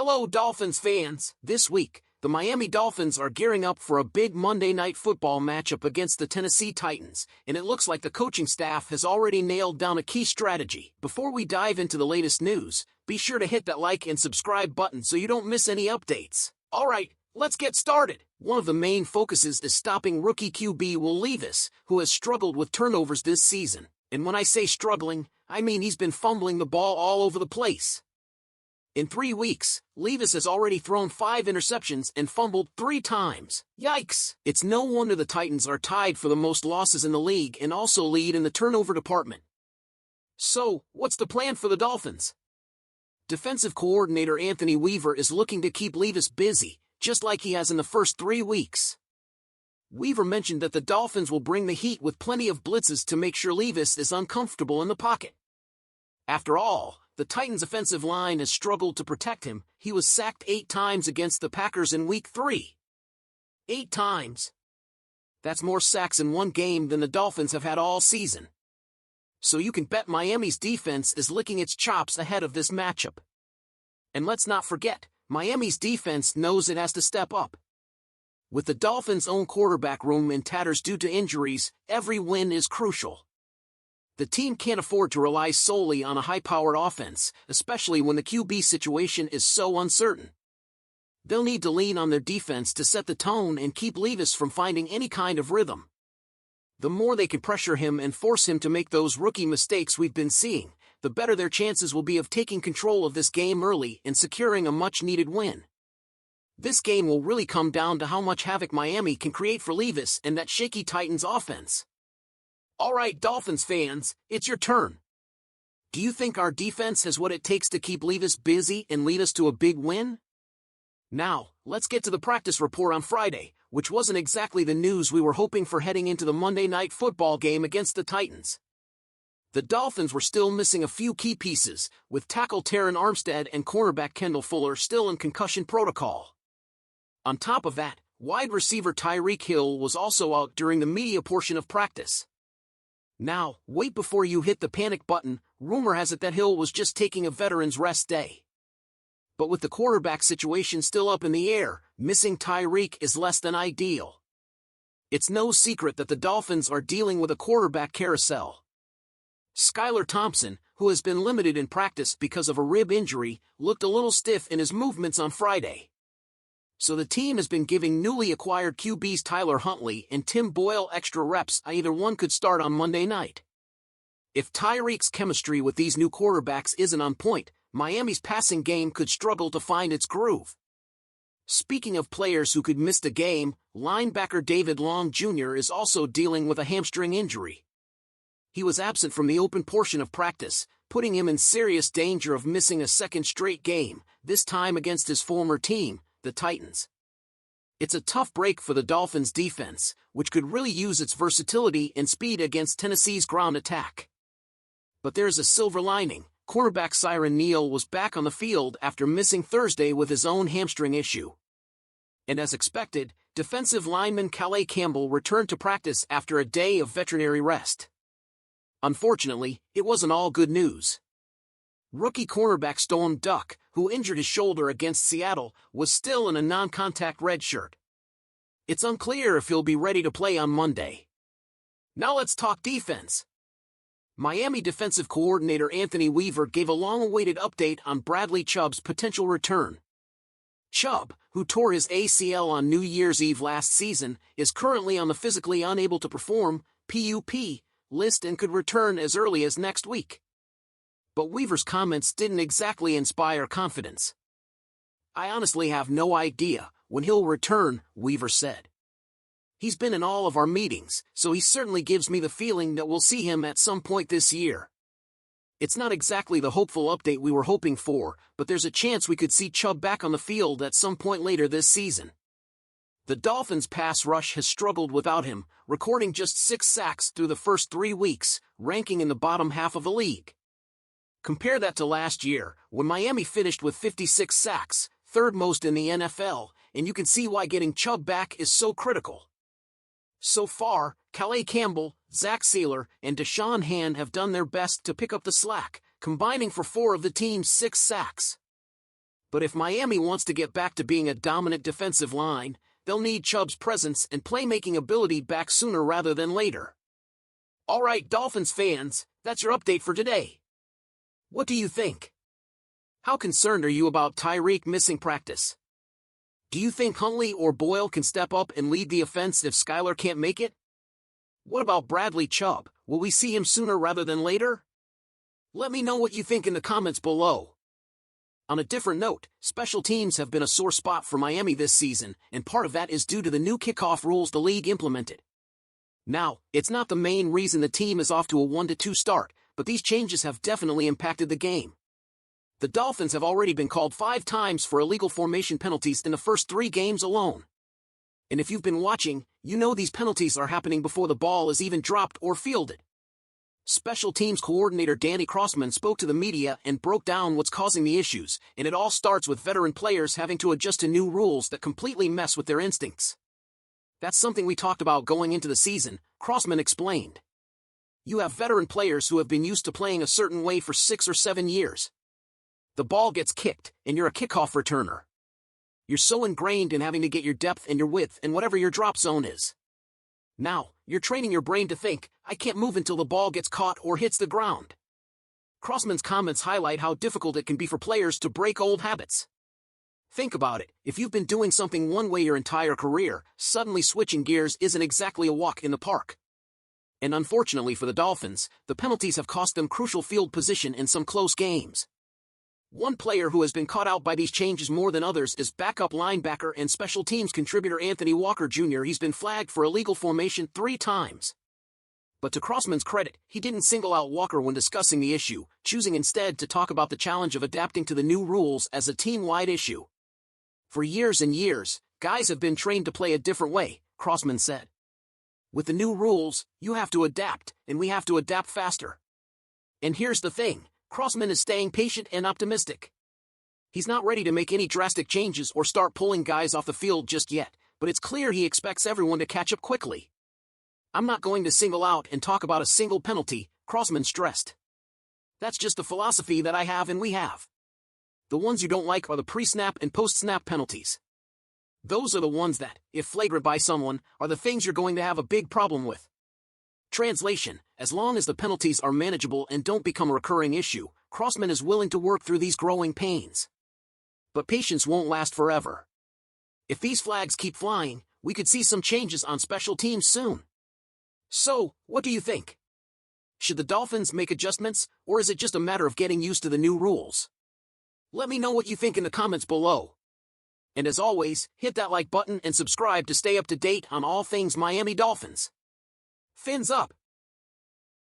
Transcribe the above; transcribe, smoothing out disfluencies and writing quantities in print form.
Hello Dolphins fans! This week, the Miami Dolphins are gearing up for a big Monday Night Football matchup against the Tennessee Titans, and it looks like the coaching staff has already nailed down a key strategy. Before we dive into the latest news, be sure to hit that like and subscribe button so you don't miss any updates. Alright, let's get started. One of the main focuses is stopping rookie QB Will Levis, who has struggled with turnovers this season. And when I say struggling, I mean he's been fumbling the ball all over the place. In 3 weeks, Levis has already thrown 5 interceptions and fumbled 3 times. Yikes! It's no wonder the Titans are tied for the most losses in the league and also lead in the turnover department. So, what's the plan for the Dolphins? Defensive coordinator Anthony Weaver is looking to keep Levis busy, just like he has in the first 3 weeks. Weaver mentioned that the Dolphins will bring the heat with plenty of blitzes to make sure Levis is uncomfortable in the pocket. After all, the Titans' offensive line has struggled to protect him. He was sacked 8 times against the Packers in Week 3. 8 times. That's more sacks in one game than the Dolphins have had all season. So you can bet Miami's defense is licking its chops ahead of this matchup. And let's not forget, Miami's defense knows it has to step up. With the Dolphins' own quarterback room in tatters due to injuries, every win is crucial. The team can't afford to rely solely on a high-powered offense, especially when the QB situation is so uncertain. They'll need to lean on their defense to set the tone and keep Levis from finding any kind of rhythm. The more they can pressure him and force him to make those rookie mistakes we've been seeing, the better their chances will be of taking control of this game early and securing a much-needed win. This game will really come down to how much havoc Miami can create for Levis and that shaky Titans offense. Alright Dolphins fans, it's your turn. Do you think our defense has what it takes to keep Levis busy and lead us to a big win? Now, let's get to the practice report on Friday, which wasn't exactly the news we were hoping for heading into the Monday Night Football game against the Titans. The Dolphins were still missing a few key pieces, with tackle Terron Armstead and cornerback Kendall Fuller still in concussion protocol. On top of that, wide receiver Tyreek Hill was also out during the media portion of practice. Now, wait before you hit the panic button. Rumor has it that Hill was just taking a veteran's rest day. But with the quarterback situation still up in the air, missing Tyreek is less than ideal. It's no secret that the Dolphins are dealing with a quarterback carousel. Skylar Thompson, who has been limited in practice because of a rib injury, looked a little stiff in his movements on Friday. So the team has been giving newly acquired QBs Tyler Huntley and Tim Boyle extra reps. Either one could start on Monday night. If Tyreek's chemistry with these new quarterbacks isn't on point, Miami's passing game could struggle to find its groove. Speaking of players who could miss the game, linebacker David Long Jr. is also dealing with a hamstring injury. He was absent from the open portion of practice, putting him in serious danger of missing a second straight game, this time against his former team, the Titans. It's a tough break for the Dolphins' defense, which could really use its versatility and speed against Tennessee's ground attack. But there's a silver lining. Cornerback Siran Neal was back on the field after missing Thursday with his own hamstring issue. And as expected, defensive lineman Calais Campbell returned to practice after a day of veterinary rest. Unfortunately, it wasn't all good news. Rookie cornerback Stone Duck, who injured his shoulder against Seattle, was still in a non-contact red shirt. It's unclear if he'll be ready to play on Monday. Now let's talk defense. Miami defensive coordinator Anthony Weaver gave a long-awaited update on Bradley Chubb's potential return. Chubb, who tore his ACL on New Year's Eve last season, is currently on the physically unable to perform (PUP) list and could return as early as next week. But Weaver's comments didn't exactly inspire confidence. "I honestly have no idea when he'll return," Weaver said. "He's been in all of our meetings, so he certainly gives me the feeling that we'll see him at some point this year." It's not exactly the hopeful update we were hoping for, but there's a chance we could see Chubb back on the field at some point later this season. The Dolphins' pass rush has struggled without him, recording just 6 sacks through the first 3 weeks, ranking in the bottom half of the league. Compare that to last year, when Miami finished with 56 sacks, third most in the NFL, and you can see why getting Chubb back is so critical. So far, Calais Campbell, Zach Sealer, and Deshaun Hand have done their best to pick up the slack, combining for 4 of the team's 6 sacks. But if Miami wants to get back to being a dominant defensive line, they'll need Chubb's presence and playmaking ability back sooner rather than later. Alright, Dolphins fans, that's your update for today. What do you think? How concerned are you about Tyreek missing practice? Do you think Huntley or Boyle can step up and lead the offense if Skylar can't make it? What about Bradley Chubb? Will we see him sooner rather than later? Let me know what you think in the comments below. On a different note, special teams have been a sore spot for Miami this season, and part of that is due to the new kickoff rules the league implemented. Now, it's not the main reason the team is off to a 1-2 start, but these changes have definitely impacted the game. The Dolphins have already been called 5 times for illegal formation penalties in the first 3 games alone. And if you've been watching, you know these penalties are happening before the ball is even dropped or fielded. Special teams coordinator Danny Crossman spoke to the media and broke down what's causing the issues, and it all starts with veteran players having to adjust to new rules that completely mess with their instincts. That's something we talked about going into the season, Crossman explained. You have veteran players who have been used to playing a certain way for 6 or 7 years. The ball gets kicked, and you're a kickoff returner. You're so ingrained in having to get your depth and your width and whatever your drop zone is. Now, you're training your brain to think, I can't move until the ball gets caught or hits the ground. Crossman's comments highlight how difficult it can be for players to break old habits. Think about it, if you've been doing something one way your entire career, suddenly switching gears isn't exactly a walk in the park. And unfortunately for the Dolphins, the penalties have cost them crucial field position in some close games. One player who has been caught out by these changes more than others is backup linebacker and special teams contributor Anthony Walker Jr. He's been flagged for illegal formation 3 times. But to Crossman's credit, he didn't single out Walker when discussing the issue, choosing instead to talk about the challenge of adapting to the new rules as a team-wide issue. For years and years, guys have been trained to play a different way, Crossman said. With the new rules, you have to adapt, and we have to adapt faster. And here's the thing. Crossman is staying patient and optimistic. He's not ready to make any drastic changes or start pulling guys off the field just yet, but it's clear he expects everyone to catch up quickly. I'm not going to single out and talk about a single penalty, Crossman stressed. That's just the philosophy that I have and we have. The ones you don't like are the pre-snap and post-snap penalties. Those are the ones that, if flagrant by someone, are the things you're going to have a big problem with. Translation, as long as the penalties are manageable and don't become a recurring issue, Crossman is willing to work through these growing pains. But patience won't last forever. If these flags keep flying, we could see some changes on special teams soon. So, what do you think? Should the Dolphins make adjustments, or is it just a matter of getting used to the new rules? Let me know what you think in the comments below. And as always, hit that like button and subscribe to stay up to date on all things Miami Dolphins. Fins up!